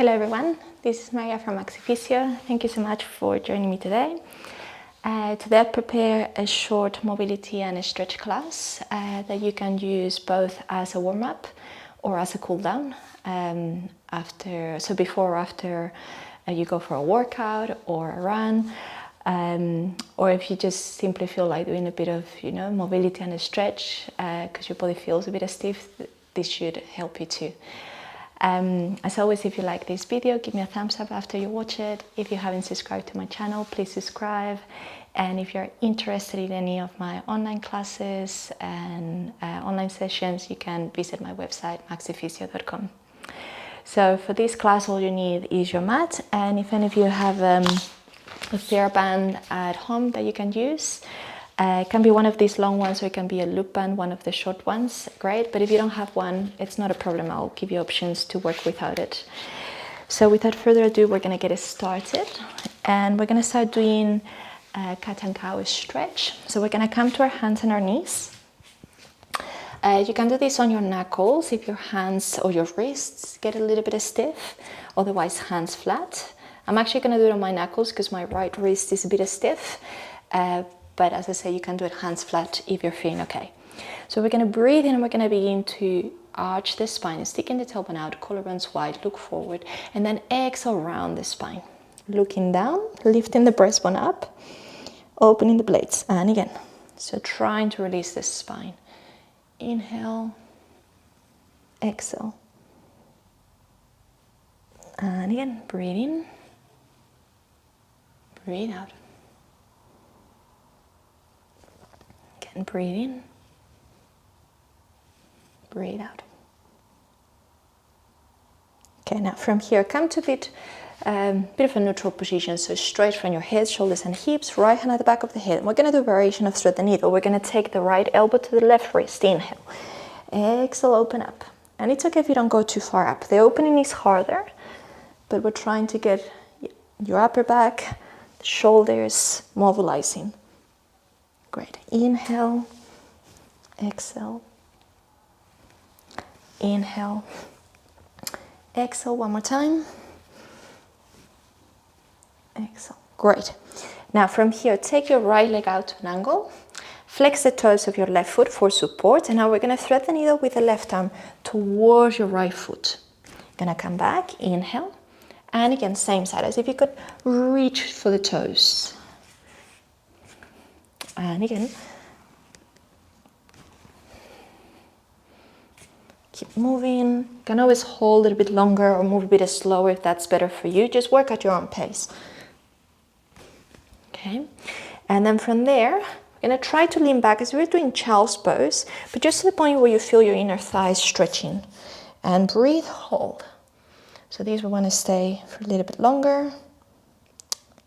Hello everyone, this is Maria from Maxifisio. Thank you so much for joining me today. Today I prepare a short mobility and a stretch class that you can use both as a warm-up or as a cool-down before or after you go for a workout or a run, or if you just simply feel like doing a bit of mobility and a stretch because your body feels a bit stiff. This should help you too. As always, if you like this video, give me a thumbs up after you watch it. If you haven't subscribed to my channel, please subscribe. And if you're interested in any of my online classes and online sessions, you can visit my website, maxifisio.com. So for this class, all you need is your mat. And if any of you have a TheraBand at home that you can use, it can be one of these long ones or it can be a loop band, one of the short ones, great. But if you don't have one, it's not a problem. I'll give you options to work without it. So without further ado, we're gonna get it started. And we're gonna start doing a cat and cow stretch. So we're gonna come to our hands and our knees. You can do this on your knuckles if your hands or your wrists get a little bit stiff, otherwise hands flat. I'm actually gonna do it on my knuckles because my right wrist is a bit stiff. But as I say, you can do it hands flat if you're feeling okay. So we're going to breathe in and we're going to begin to arch the spine, sticking the tailbone out, collarbones wide, look forward, and then exhale round the spine. Looking down, lifting the breastbone up, opening the blades, and again. So trying to release the spine. Inhale, exhale. And again, breathe in, breathe out. And breathe in, breathe out. Okay, now from here, come to a bit of a neutral position. So straight from your head, shoulders and hips, right hand at the back of the head. We're gonna do a variation of thread the needle. We're gonna take the right elbow to the left wrist, inhale. Exhale, open up. And it's okay if you don't go too far up. The opening is harder, but we're trying to get your upper back, the shoulders mobilizing. Great. Inhale, exhale, inhale, exhale. One more time. Exhale. Great. Now from here, take your right leg out to an angle. Flex the toes of your left foot for support. And now we're going to thread the needle with the left arm towards your right foot. Gonna come back. Inhale. And again, same side, as if you could reach for the toes. And again, keep moving. You can always hold it a bit longer or move a bit slower if that's better for you. Just work at your own pace. Okay, and then from there, we're gonna try to lean back as we're doing child's pose, but just to the point where you feel your inner thighs stretching. And breathe, hold. So these we want to stay for a little bit longer.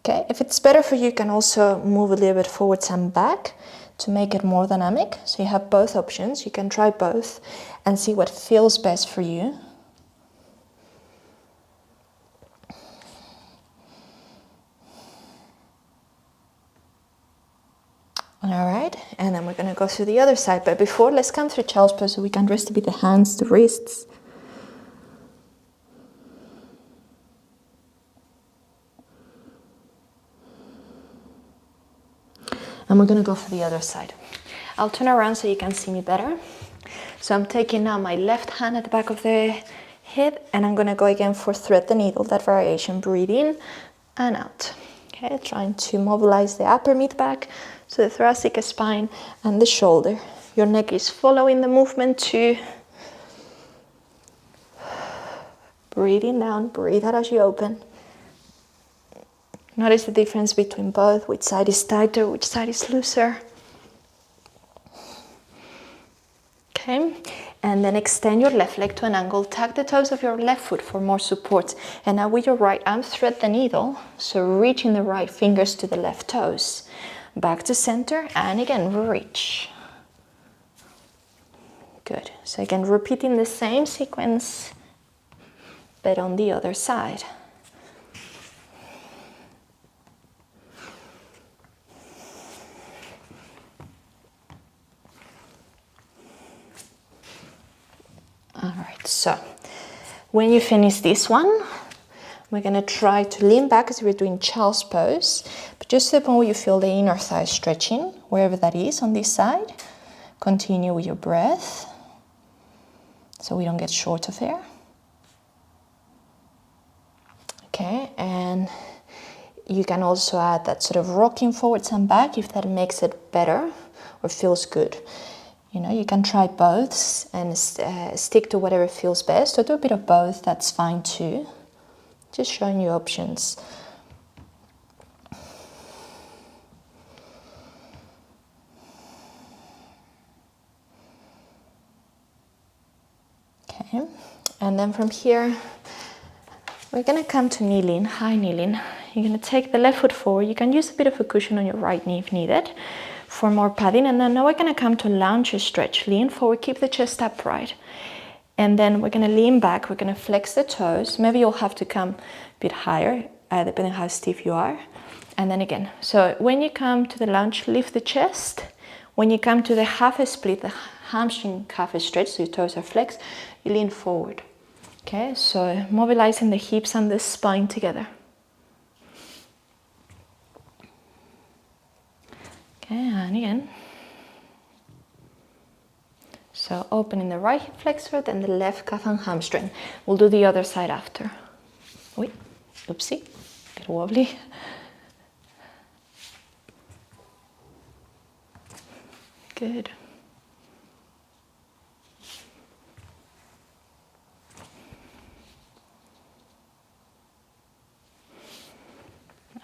Okay, if it's better for you, you can also move a little bit forwards and back to make it more dynamic. So you have both options. You can try both and see what feels best for you. All right, and then we're going to go through the other side. But before, let's come through child's pose so we can rest a bit the hands, the wrists. And we're gonna go for the other side. I'll turn around so you can see me better. So I'm taking now my left hand at the back of the head and I'm gonna go again for thread the needle, that variation. Breathe in and out. Okay, trying to mobilize the upper mid-back, so the thoracic spine and the shoulder. Your neck is following the movement too. Breathe in down, breathe out as you open. Notice the difference between both, which side is tighter, which side is looser. Okay, and then extend your left leg to an angle, tuck the toes of your left foot for more support. And now with your right arm, thread the needle, so reaching the right fingers to the left toes. Back to center, and again, reach. Good, so again, repeating the same sequence, but on the other side. All right, so when you finish this one, We're going to try to lean back as we're doing child's pose, but just to the point where you feel the inner thigh stretching, wherever that is on this side. Continue with your breath so we don't get short of air. Okay, and you can also add that sort of rocking forwards and back if that makes it better or feels good. You know, you can try both and stick to whatever feels best, or do a bit of both, that's fine too. Just showing you options. Okay, and then from here, we're gonna come to kneeling, high kneeling. You're gonna take the left foot forward. You can use a bit of a cushion on your right knee if needed for more padding. And then now we're gonna come to lunge stretch. Lean forward, keep the chest upright. And then we're gonna lean back, we're gonna flex the toes. Maybe you'll have to come a bit higher, depending on how stiff you are. And then again, so when you come to the lunge, lift the chest. When you come to the half split, the hamstring calf stretch, so your toes are flexed, you lean forward. Okay, so mobilizing the hips and the spine together. Okay, and again. So opening the right hip flexor, then the left calf and hamstring. We'll do the other side after. Wait, oopsie, get wobbly. Good.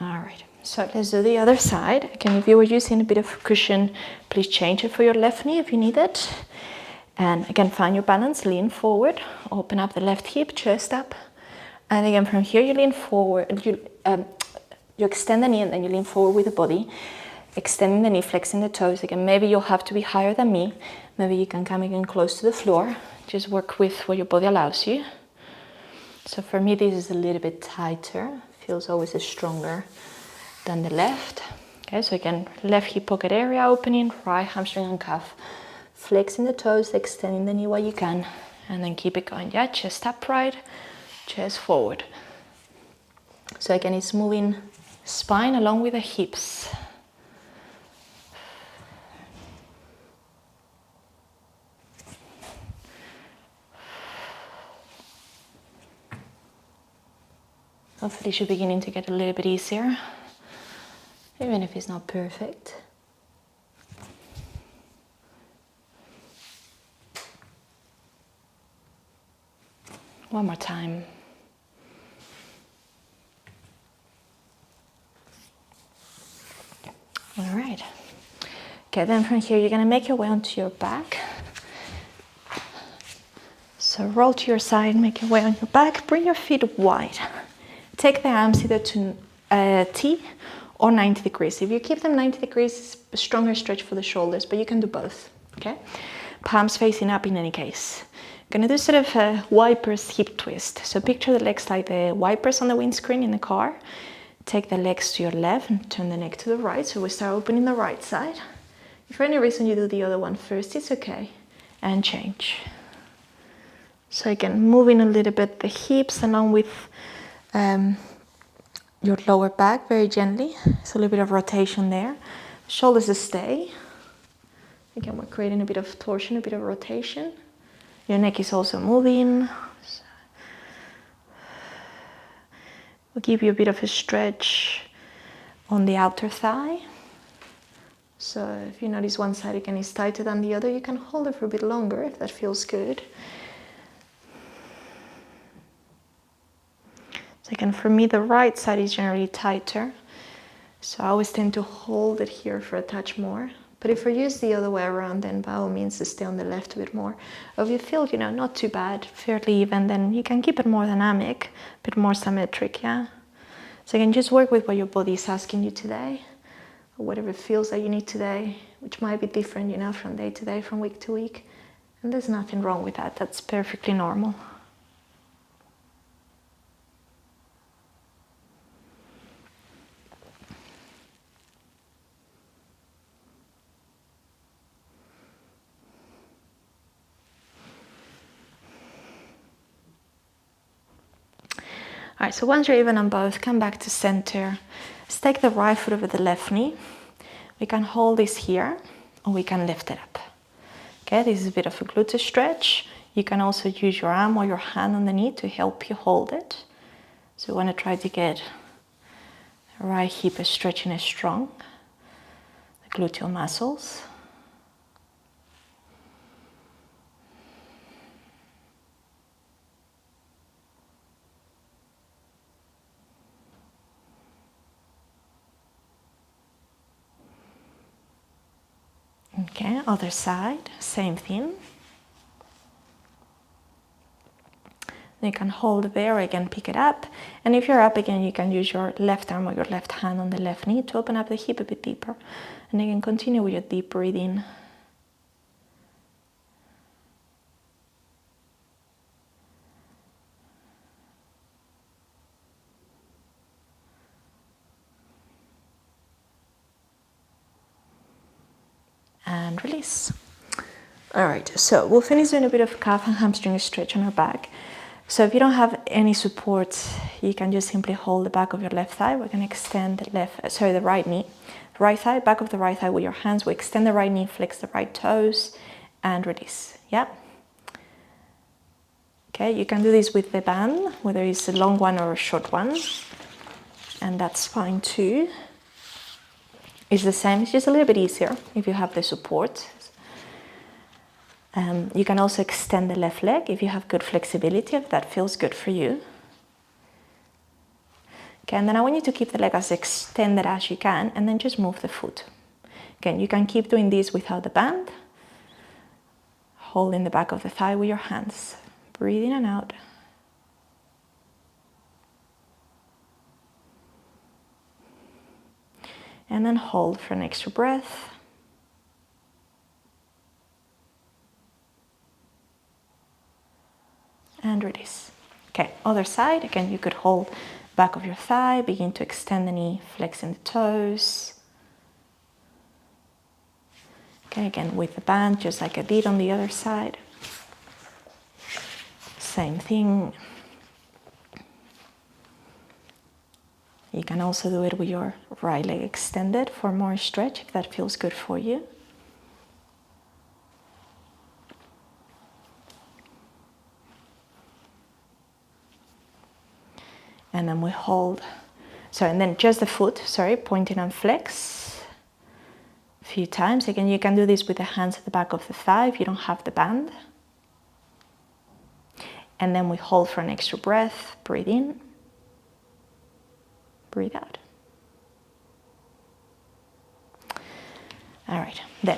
All right, so let's do the other side. Again, if you were using a bit of cushion, please change it for your left knee if you need it. And again, find your balance, lean forward, open up the left hip, chest up. And again, from here, you lean forward, you extend the knee and then you lean forward with the body, extending the knee, flexing the toes. Again, maybe you'll have to be higher than me. Maybe you can come again close to the floor. Just work with what your body allows you. So for me, this is a little bit tighter. Feels always stronger than the left. Okay, so again, left hip pocket area opening, right hamstring and calf. Flexing the toes, extending the knee while you can, and then keep it going. Yeah, chest upright, chest forward. So again, it's moving spine along with the hips. Hopefully you're beginning to get a little bit easier, even if it's not perfect. One more time. All right. Okay, then from here, you're gonna make your way onto your back. So roll to your side, make your way on your back, bring your feet wide. Take the arms either to T or 90 degrees. If you keep them 90 degrees, it's a stronger stretch for the shoulders, but you can do both, okay? Palms facing up in any case. Gonna do sort of a wipers hip twist. So picture the legs like the wipers on the windscreen in the car. Take the legs to your left and turn the neck to the right. So we start opening the right side. If for any reason you do the other one first, it's okay. And change. So again, moving a little bit the hips along with your lower back very gently. It's a little bit of rotation there. Shoulders stay. Again, we're creating a bit of torsion, a bit of rotation. Your neck is also moving. We'll give you a bit of a stretch on the outer thigh. So if you notice one side again is tighter than the other, you can hold it for a bit longer if that feels good. So again, for me, the right side is generally tighter. So I always tend to hold it here for a touch more. But if we use the other way around, then by all means, stay on the left a bit more. Or if you feel, not too bad, fairly even, then you can keep it more dynamic, a bit more symmetric, yeah? So again, just work with what your body is asking you today, or whatever feels that you need today, which might be different, from day to day, from week to week. And there's nothing wrong with that. That's perfectly normal. All right, so once you're even on both, come back to center. Let's take the right foot over the left knee. We can hold this here, or we can lift it up. Okay, this is a bit of a gluteus stretch. You can also use your arm or your hand on the knee to help you hold it. So we want to try to get the right hip stretching as strong, the gluteal muscles. Okay, other side, same thing. You can hold it there, or again pick it up. And if you're up again, you can use your left arm or your left hand on the left knee to open up the hip a bit deeper. And again, continue with your deep breathing. And release. All right, so we'll finish doing a bit of calf and hamstring stretch on our back. So if you don't have any support, you can just simply hold the back of your left thigh. We're going to extend the right knee, right thigh, back of the right thigh with your hands. We extend the right knee, flex the right toes, and release. Yeah. Okay, you can do this with the band, whether it's a long one or a short one, and that's fine too. It's the same. It's just a little bit easier if you have the support. You can also extend the left leg if you have good flexibility, if that feels good for you. Okay, and then I want you to keep the leg as extended as you can, and then just move the foot. Again, you can keep doing this without the band, holding the back of the thigh with your hands. Breathe in and out. And then hold for an extra breath. And release. Okay, other side. Again, you could hold back of your thigh, begin to extend the knee, flexing the toes. Okay, again with the band, just like I did on the other side. Same thing. You can also do it with your right leg extended for more stretch if that feels good for you. And then we hold, and then just the foot, pointing and flex a few times. Again, you can do this with the hands at the back of the thigh if you don't have the band. And then we hold for an extra breath, breathe in, breathe out. All right, then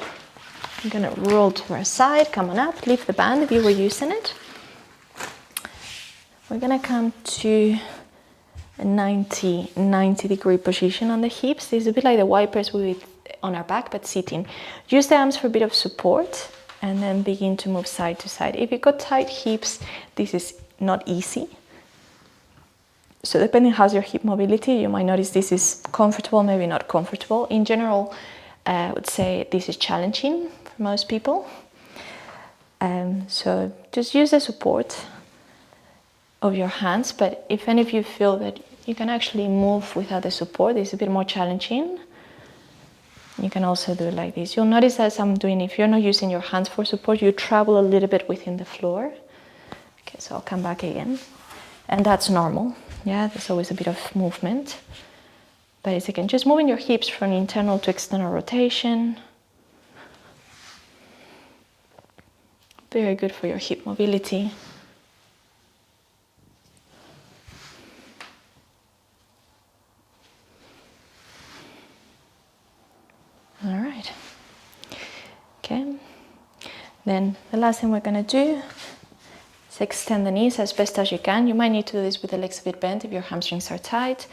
I'm gonna roll to our side, come on up, leave the band if you were using it. We're gonna come to a 90 degree position on the hips. This is a bit like the wipers we did on our back, but sitting. Use the arms for a bit of support and then begin to move side to side. If you've got tight hips, this is not easy. So depending how's your hip mobility, you might notice this is comfortable, maybe not comfortable. In general, I would say this is challenging for most people. So just use the support of your hands, but if any of you feel that you can actually move without the support, it's a bit more challenging, you can also do it like this. You'll notice as I'm doing, if you're not using your hands for support, you travel a little bit within the floor. Okay, so I'll come back again. And that's normal. Yeah, there's always a bit of movement. But it's again, just moving your hips from internal to external rotation. Very good for your hip mobility. All right. Okay. Then the last thing we're going to do is extend the knees as best as you can. You might need to do this with the legs a bit bent if your hamstrings are tight.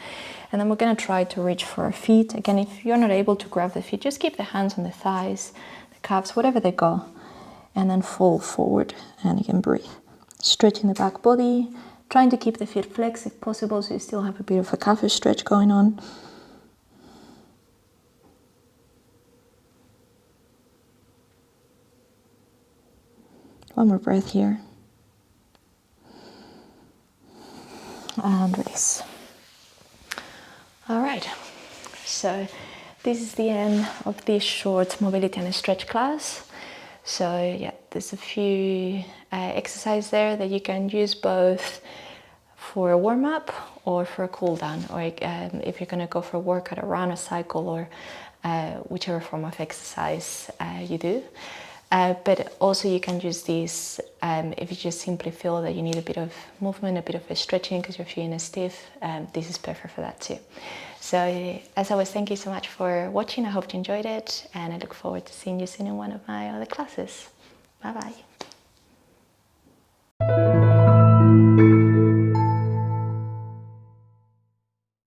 And then we're going to try to reach for our feet. Again, if you're not able to grab the feet, just keep the hands on the thighs, the calves, whatever they go. And then fall forward and again breathe. Stretching the back body, trying to keep the feet flexed if possible so you still have a bit of a calf stretch going on. One more breath here. And release. So this is the end of this short mobility and stretch class. So yeah, there's a few exercises there that you can use both for a warm-up or for a cool-down, or if you're going to go for a workout, a run, a cycle, or whichever form of exercise you do. But also you can use these if you just simply feel that you need a bit of movement, a bit of a stretching because you're feeling stiff. This is perfect for that too. So as always, thank you so much for watching. I hope you enjoyed it, and I look forward to seeing you soon in one of my other classes. Bye bye.